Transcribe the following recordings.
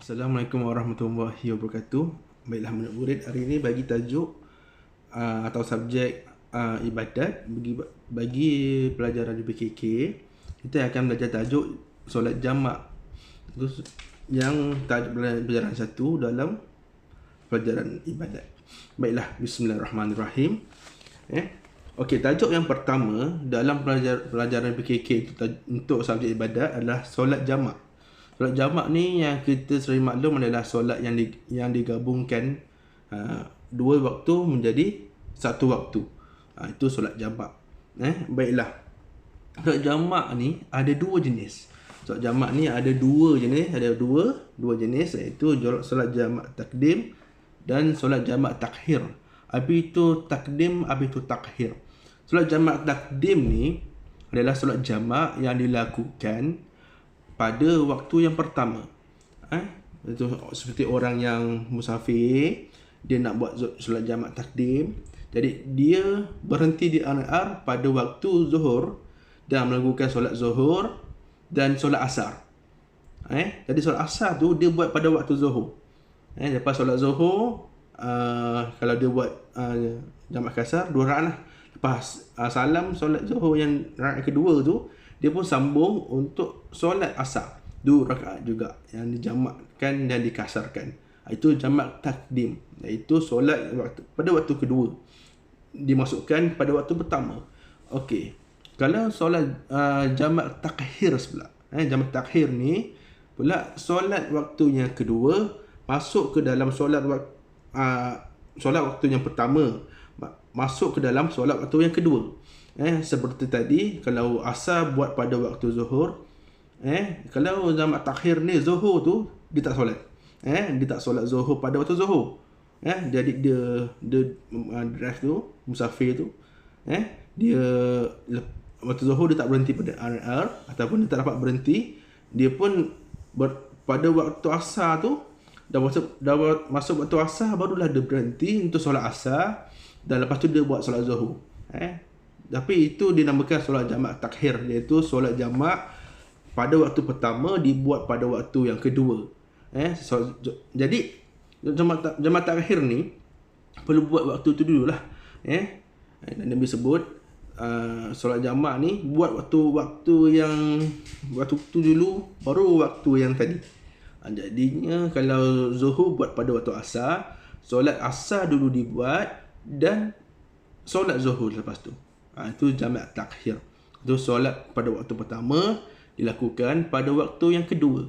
Assalamualaikum warahmatullahi wabarakatuh. Baiklah murid-murid, hari ini bagi tajuk atau subjek ibadat bagi pelajaran UPKK, kita akan belajar tajuk solat jamak. Itu yang tajuk pelajaran satu dalam pelajaran ibadat. Baiklah, bismillahirrahmanirrahim. Okey, tajuk yang pertama dalam pelajaran PKK untuk subjek ibadat adalah solat jamak. Solat jamak ni yang kita sering maklum adalah solat yang digabungkan dua waktu menjadi satu waktu. Itu solat jamak. Baiklah. Solat jamak ni ada dua jenis. Solat jamak ni ada dua jenis, dua jenis, iaitu solat jamak takdim dan solat jamak takhir. Habis itu takdim, habis itu takhir. Solat jamak takdim ni adalah solat jamak yang dilakukan pada waktu yang pertama. Itu seperti orang yang musafir, dia nak buat solat jamak takdim. Jadi dia berhenti di RR pada waktu zuhur dan melakukan solat zuhur dan solat asar. Jadi solat asar tu dia buat pada waktu zuhur. Lepas solat zuhur, kalau dia buat jamak kasar 2 rakaat lah. Lepas salam solat zuhur yang rakaat kedua tu, dia pun sambung untuk solat asar 2 rakaat juga yang dijamakkan dan dikasarkan. Itu jamak takdim, iaitu solat pada waktu kedua dimasukkan pada waktu pertama. Okey. Kalau solat jamak takhir pula, jamak takhir ni pula solat waktu yang kedua masuk ke dalam solat waktu yang pertama, masuk ke dalam solat waktu yang kedua. Seperti tadi, kalau asar buat pada waktu zuhur, kalau jamak takhir ni zuhur tu dia tak solat. Dia tak solat zuhur pada waktu zuhur. Jadi dia drive tu, musafir tu, dia waktu zuhur dia tak berhenti pada RR ataupun dia tak dapat berhenti, dia pun pada waktu asar tu dah masuk waktu asar, barulah dia berhenti untuk solat asar dan lepas tu dia buat solat zuhur. Tapi itu dinamakan solat jamak takhir, iaitu solat jamak pada waktu pertama dibuat pada waktu yang kedua. Jadi jamak takhir ni perlu buat waktu tu dululah. Nabi sebut solat jamak ni buat waktu tu dulu, baru waktu yang tadi. Jadinya kalau zuhur buat pada waktu asar, solat asar dulu dibuat dan solat zuhur lepas tu. Itu jamak takhir. Itu solat pada waktu pertama dilakukan pada waktu yang kedua.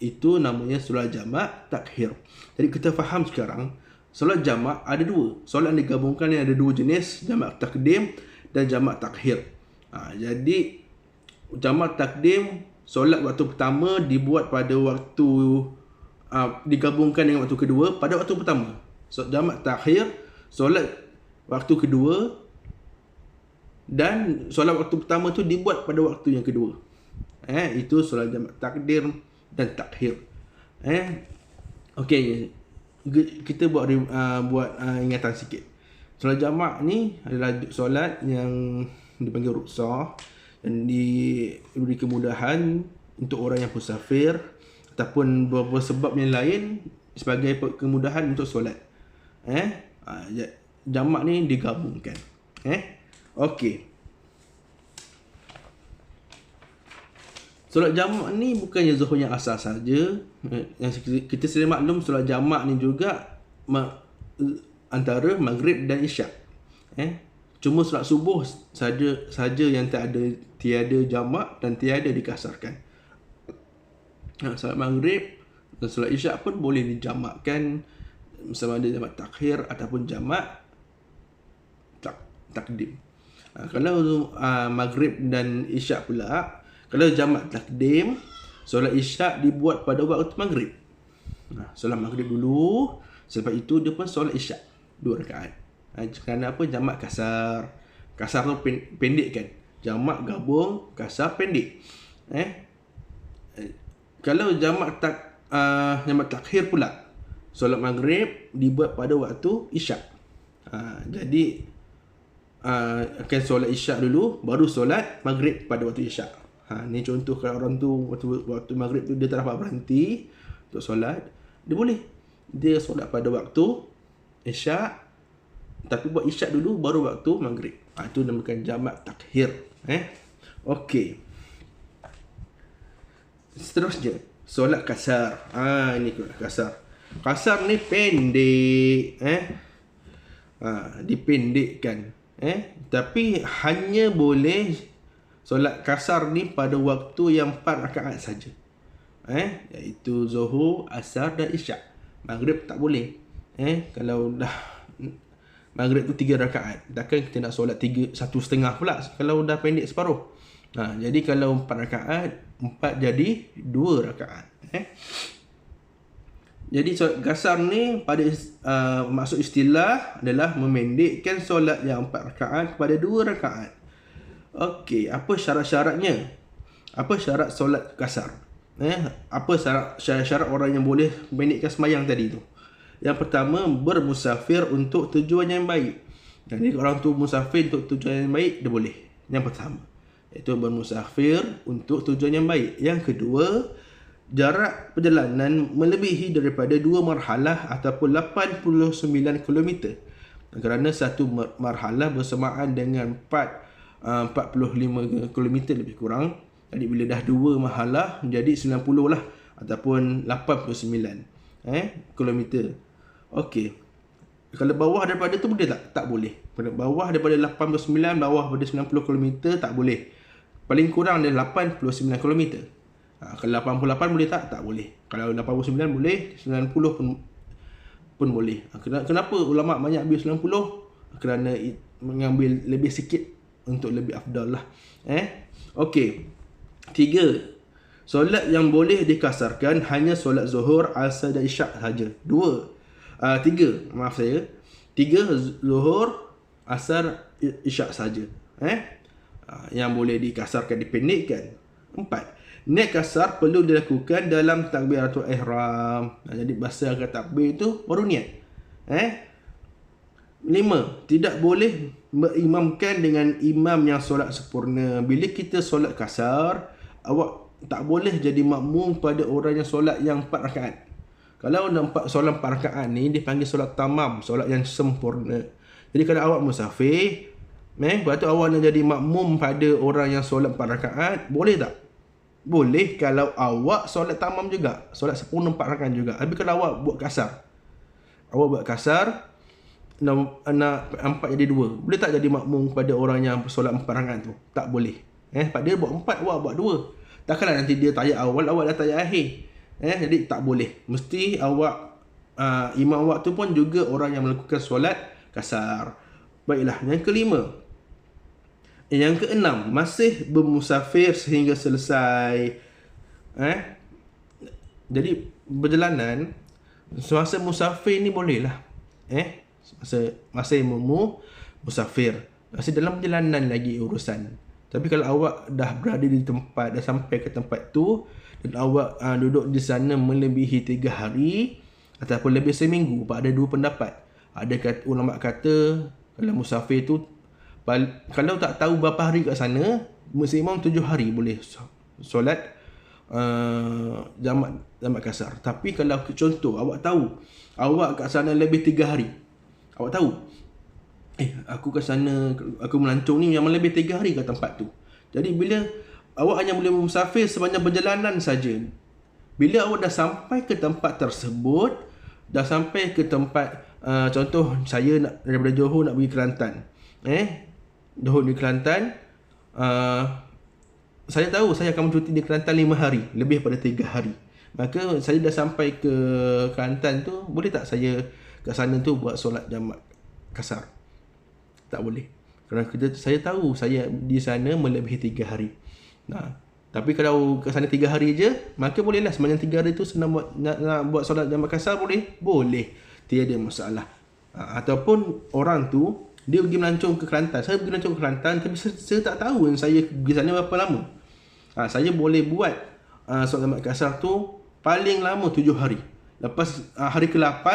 Itu namanya solat jamak takhir. Jadi kita faham sekarang solat jamak ada dua. Solat yang digabungkan ni ada dua jenis, jamak takdim dan jamak takhir. Jadi jamak takdim, solat waktu pertama dibuat pada waktu digabungkan dengan waktu kedua pada waktu pertama. So jamak takhir, solat waktu kedua dan solat waktu pertama tu dibuat pada waktu yang kedua. Itu solat jamak takdim dan takhir. Okey, kita buat ingatan sikit. Solat jamak ni adalah solat yang dipanggil ruksah dan diberi kemudahan untuk orang yang musafir ataupun beberapa sebab yang lain sebagai kemudahan untuk solat. Jamak ni digabungkan. Okey. Solat jamak ni bukannya zuhur yang asar saja. Yang kita sering maklum, solat jamak ni juga antara maghrib dan isyak. Cuma solat subuh saja yang tiada jamak dan tiada dikasarkan. Solat maghrib dan solat isyak pun boleh dijamakkan sama ada jamak takhir ataupun jamak takdim. Kalau maghrib dan isyak pula, kalau jamak takdim, solat isyak dibuat pada waktu maghrib. Solat maghrib dulu, selepas itu dia pun solat isyak 2 rakaat. Kerana apa? Jamak kasar. Kasar tu pendek kan. Jamak gabung, kasar pendek. Kalau jamak takhir pula, solat maghrib dibuat pada waktu isyak. Jadi akan solat isyak dulu, baru solat maghrib pada waktu isyak. Ni contoh kalau orang tu waktu maghrib tu dia tak dapat berhenti, untuk solat, dia boleh. Dia solat pada waktu isyak, tapi buat isyak dulu baru waktu maghrib. Itu dinamakan jamak takhir. Okey. Seterusnya, solat kasar. Ini kasar. Kasar ni pendek, dipendekkan. Tapi hanya boleh solat kasar ni pada waktu yang 4 rakaat saja. Iaitu Zuhur, Asar dan Isyak. Maghrib tak boleh. Kalau dah Maghrib tu 3 rakaat, takkan kita nak solat 1,5 pula kalau dah pendek separuh. Jadi kalau 4 rakaat, 4 jadi 2 rakaat. Jadi solat kasar ni pada maksud istilah adalah memendekkan solat yang 4 rakaat kepada 2 rakaat. Okey, apa syarat-syaratnya? Apa syarat solat kasar? Apa syarat orang yang boleh pendekkan sembahyang tadi tu? Yang pertama, bermusafir untuk tujuan yang baik. Jadi orang tu musafir untuk tujuan yang baik, dia boleh. Yang pertama, iaitu bermusafir untuk tujuan yang baik. Yang kedua, jarak perjalanan melebihi daripada 2 marhalah ataupun 89 km. Kerana satu marhalah bersamaan dengan 45 km lebih kurang. Jadi bila dah 2 marhalah jadi 90 lah, ataupun 89 km. Okey. Kalau bawah daripada tu boleh tak? Tak boleh. Bawah daripada 89, bawah daripada 90 km tak boleh. Paling kurang dia 89 km. Kalau 88 boleh tak? Tak boleh. Kalau 89 boleh, 90 pun boleh. Kenapa ulama banyak ambil 90? Kerana mengambil lebih sikit untuk lebih afdal lah. Okey. 3. Solat yang boleh dikasarkan hanya solat Zuhur, Asar dan Isyak saja. 3. Maaf saya. 3 Zuhur, Asar, Isyak saja. Yang boleh dikasarkan, dipendekkan. 4. Niat kasar perlu dilakukan dalam takbiratul ihram. Jadi bahasa takbir itu baru niat. 5. Tidak boleh berimamkan dengan imam yang solat sempurna. Bila kita solat kasar, awak tak boleh jadi makmum pada orang yang solat yang 4 rakaat. Kalau solat 4 rakaat ni dipanggil solat tamam, solat yang sempurna. Jadi kalau awak musafir, lepas tu awak nak jadi makmum pada orang yang solat 4 rakaat, boleh tak? Boleh kalau awak solat tamam juga, solat sempurna 4 rakaat juga. Tapi kalau awak buat kasar, nak 4 jadi 2, boleh tak jadi makmum pada orang yang solat 4 rakaat tu? Tak boleh. Sebab dia buat 4, awak buat 2. Takkanlah nanti dia tayat awal, awak dah tayat akhir. Jadi tak boleh. Mesti awak, imam awak tu pun juga orang yang melakukan solat kasar. Baiklah, yang kelima. Yang keenam, masih bermusafir sehingga selesai. Jadi perjalanan, semasa musafir ni boleh lah. Masa musafir, masih dalam perjalanan lagi urusan. Tapi kalau awak dah berada di tempat, dah sampai ke tempat tu, dan awak duduk di sana melebihi 3 hari ataupun lebih seminggu, ada 2 pendapat. Ada ulama kata kalau musafir tu, kalau tak tahu berapa hari kat sana, maksimum 7 hari boleh solat jamak kasar. Tapi kalau contoh awak tahu awak kat sana lebih 3 hari, awak tahu aku kat sana, aku melancong ni memang lebih 3 hari kat tempat tu. Jadi bila awak hanya boleh musafir sepanjang perjalanan saja. Bila awak dah sampai ke tempat tersebut, dah sampai ke tempat, contoh saya nak daripada Johor nak pergi Kelantan. Johor di Kelantan, saya tahu saya akan bercuti di Kelantan 5 hari, lebih pada 3 hari. Maka saya dah sampai ke Kelantan tu, boleh tak saya kat sana tu buat solat jamak kasar? Tak boleh. Kerana saya tahu saya di sana melebihi 3 hari. Tapi kalau ke sana 3 hari je, maka bolehlah sepanjang 3 hari tu senang nak buat solat jamak kasar, boleh? Boleh. Tiada masalah. Ataupun orang tu dia pergi melancong ke Kelantan. Saya pergi melancong ke Kelantan, tapi saya tak tahu saya pergi sana berapa lama. Saya boleh buat solat jamak kasar tu paling lama 7 hari. Lepas hari ke-8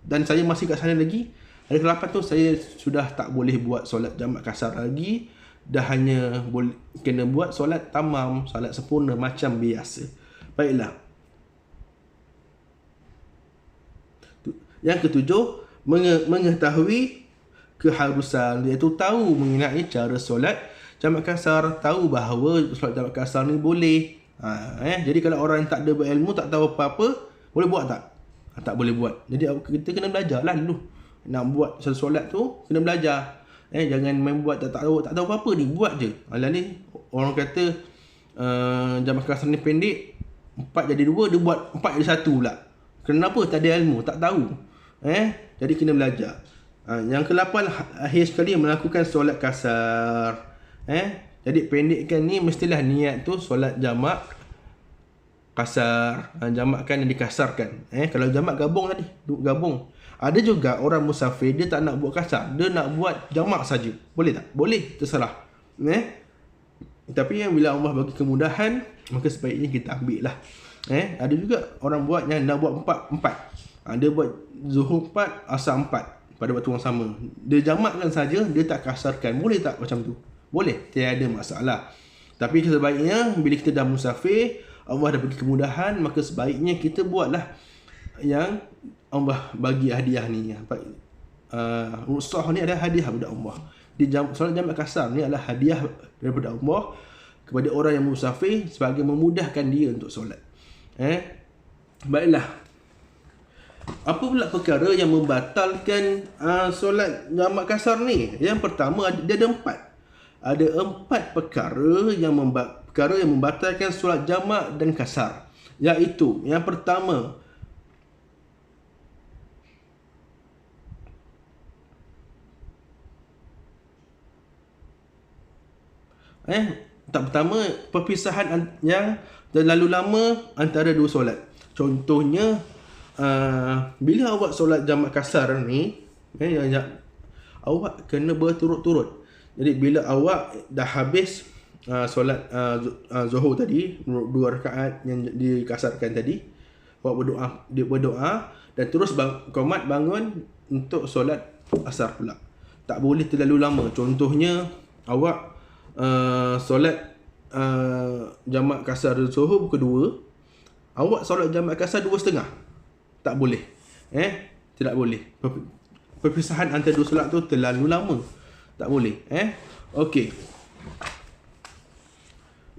dan saya masih kat sana lagi, hari ke-8 tu saya sudah tak boleh buat solat jamak kasar lagi. Dah hanya boleh kena buat solat tamam, solat sempurna macam biasa. Baiklah. Yang ketujuh, mengetahui keharusan, iaitu tahu mengenai cara solat jamak kasar, tahu bahawa solat jamak kasar ni boleh. Jadi kalau orang yang tak ada berilmu, tak tahu apa-apa, boleh buat tak? Tak boleh buat. Jadi kita kena belajar lah dulu. Nak buat solat tu kena belajar. Jangan main buat tak tahu apa-apa ni, buat je. Alah ni orang kata jamak kasar ni pendek, 4 jadi 2, dia buat 4 jadi 1 pula. Kenapa? Tak ada ilmu, tak tahu. Jadi kena belajar. Yang ke-8, akhir sekali melakukan solat kasar. Jadi pendekkan ni mestilah niat tu solat jamak kasar. Jamakkan yang dikasarkan. Kalau jamak gabung tadi, gabung. Ada juga orang musafir, dia tak nak buat kasar, dia nak buat jamak saja. Boleh tak? Boleh, terserah. Tapi yang bila Allah bagi kemudahan, maka sebaiknya kita ambil lah. Ada juga orang buat yang nak buat 4. Dia buat zuhur 4, asar 4 pada waktu yang sama. Dia jamakkan saja, dia tak kasarkan. Boleh tak macam tu? Boleh, tiada masalah. Tapi sebaiknya bila kita dah musafir, Allah dah bagi kemudahan, maka sebaiknya kita buatlah yang Allah bagi hadiah ni. Rusah ni adalah hadiah daripada Allah. Solat jamak kasar ni adalah hadiah daripada Allah kepada orang yang musafir sebagai memudahkan dia untuk solat. Baiklah. Apa pula perkara yang membatalkan solat jamak kasar ni? Yang pertama, dia ada 4. Ada 4 perkara yang membatalkan solat jamak dan kasar. Iaitu, yang pertama, perpisahan yang terlalu lama antara dua solat. Contohnya, bila awak solat jamak kasar ni, awak kena berturut-turut. Jadi bila awak dah habis solat zuhur tadi, 2 rakaat yang dikasarkan tadi, awak berdoa dan terus qomat bangun untuk solat asar pula. Tak boleh terlalu lama. Contohnya, awak solat jamak kasar zuhur kedua, awak solat jamak kasar 2.30. Tak boleh. Tidak boleh. Perpisahan antara dua solat tu terlalu lama. Tak boleh. Okey.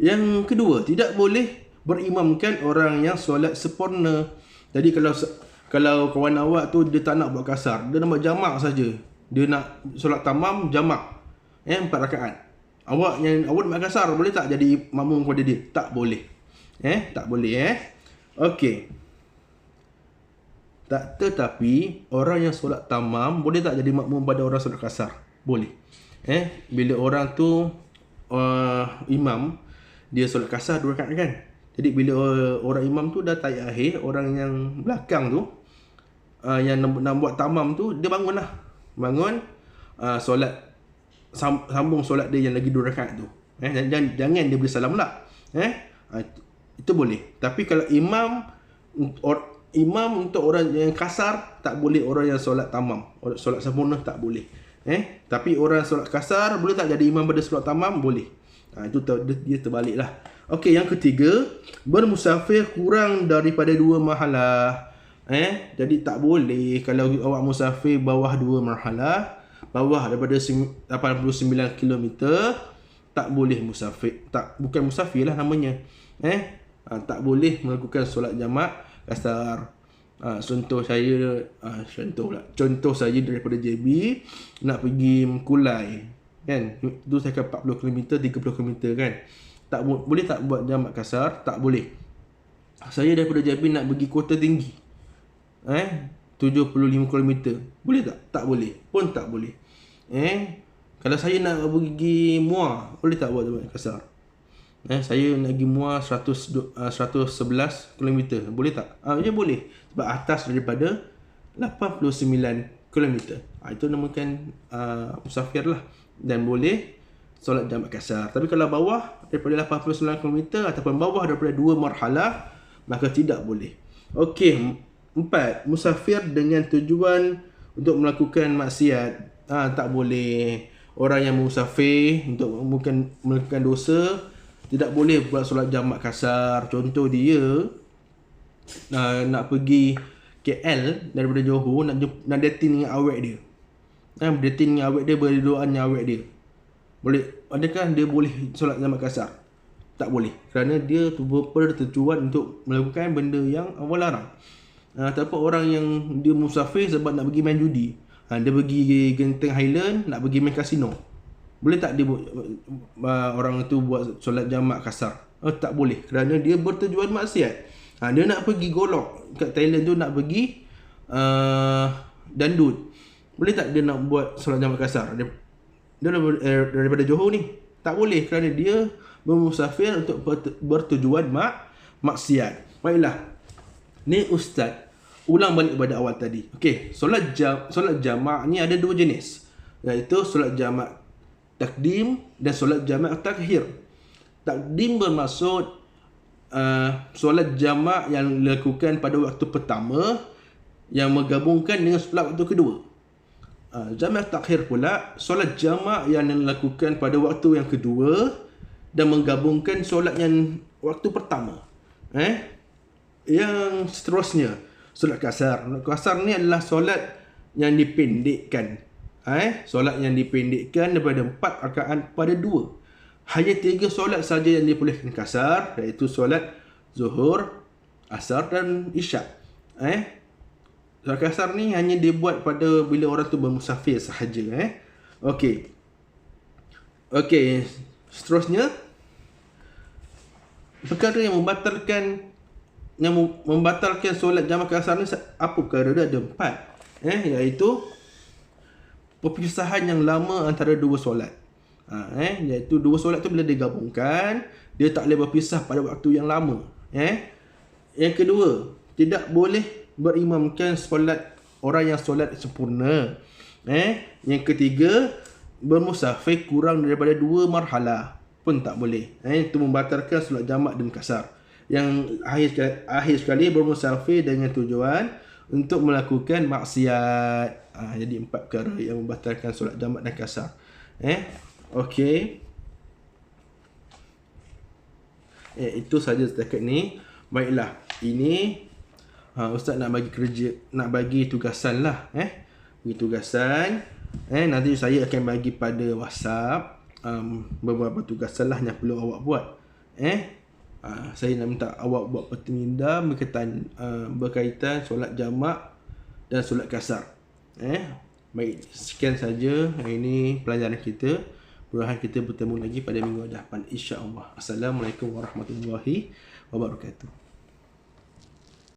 Yang kedua, tidak boleh berimamkan orang yang solat sempurna. Jadi kalau kawan awak tu dia tak nak buat kasar, dia nak buat jamak saja. Dia nak solat tamam jamak. 4 rakaat. Awak nak buat kasar, boleh tak jadi makmum kepada dia? Tak boleh. Tak boleh. Okey. Tetapi orang yang solat tamam boleh tak jadi makmum pada orang solat kasar? Boleh. Bila orang tu imam, dia solat kasar 2 rakaat kan. Jadi bila orang imam tu dah tahiyat akhir, orang yang belakang tu yang nak buat tamam tu, dia bangunlah. Bangun solat, sambung solat dia yang lagi 2 rakaat tu. Jangan dia boleh salam pula. Itu boleh. Tapi kalau imam untuk orang yang kasar, tak boleh. Orang yang solat tamam, solat sempurna tak boleh. Tapi orang solat kasar boleh tak jadi imam pada solat tamam? Boleh. Itu dia terbalik lah. Okey, yang ketiga, bermusafir kurang daripada 2 marhalah. Jadi tak boleh kalau awak musafir bawah 2 marhalah, bawah daripada 89 km, tak boleh musafir. Bukan musafir lah namanya. Tak boleh melakukan solat jamak kasar. Contoh saya daripada JB nak pergi Kulai kan, tu saya ke 40 km 30 km kan, tak boleh tak buat jamak kasar? Tak boleh. Saya daripada JB nak pergi Kota Tinggi 75 km, boleh tak? Tak boleh. Pun tak boleh. Kalau saya nak pergi Muar, boleh tak buat jamak kasar? Saya nak pergi Muar 111 km, boleh tak? Ya boleh. Sebab atas daripada 89 km. Itu namakan musafir lah. Dan boleh solat jamak kasar. Tapi kalau bawah daripada 89 km ataupun bawah daripada 2 marhalah, maka tidak boleh. Okey, 4. Musafir dengan tujuan untuk melakukan maksiat. Tak boleh. Orang yang musafir untuk melakukan dosa, tidak boleh buat solat jamak kasar. Contoh dia nak pergi KL daripada Johor nak dating dengan awek dia. Dating dengan awek dia, berduaan dengan awek dia. Boleh, adakah dia boleh solat jamak kasar? Tak boleh, kerana dia bertujuan untuk melakukan benda yang Allah larang. Ataupun orang yang dia musafir sebab nak pergi main judi, dia pergi Genting Highland, nak pergi main kasino, boleh tak dia orang tu buat solat jamak kasar? Tak boleh, kerana dia bertujuan maksiat. Dia nak pergi golok kat Thailand tu, nak pergi dandut, boleh tak dia nak buat solat jamak kasar? Dia daripada Johor ni, tak boleh, kerana dia bermusafir untuk bertujuan maksiat. Baiklah, ni ustaz ulang balik pada awal tadi. Okey, solat jamak ni ada dua jenis, iaitu solat jamak takdim dan solat jamak takhir. Takdim bermaksud solat jamak yang dilakukan pada waktu pertama yang menggabungkan dengan solat waktu kedua. Jamak takhir pula solat jamak yang dilakukan pada waktu yang kedua dan menggabungkan solat yang waktu pertama. Yang seterusnya, solat kasar. Solat kasar ni adalah solat yang dipendekkan. Solat yang dipendekkan daripada 4 rakaat pada 2. Hanya 3 solat saja yang dibolehkan kasar, iaitu solat Zuhur, Asar dan Isyak. Solat kasar ni hanya dibuat pada bila orang tu bermusafir sahaja. Okey, seterusnya, perkara yang membatalkan solat jamak kasar ni apa perkara dia? Ada 4, iaitu perpisahan yang lama antara 2 solat. Iaitu 2 solat tu bila digabungkan, dia tak boleh berpisah pada waktu yang lama. Yang kedua, tidak boleh berimamkan solat orang yang solat sempurna. Yang ketiga, bermusafir kurang daripada 2 marhalah pun tak boleh. Itu membatalkan solat jamak dan kasar. Yang akhir sekali, bermusafir dengan tujuan untuk melakukan maksiat. Jadi 4 perkara yang membatalkan solat jamak dan kasar. Okey. Itu saja setakat ni. Baiklah, ini ustaz nak bagi tugasan lah. Bagi tugasan. Nanti saya akan bagi pada WhatsApp beberapa tugasan lah yang perlu awak buat. Saya nak minta awak buat pertinda berkaitan solat jamak dan solat kasar. Baik, sekian saja hari ini pelajaran kita. Mudah-mudahan kita bertemu lagi pada minggu hadapan, insya-Allah. Assalamualaikum warahmatullahi wabarakatuh.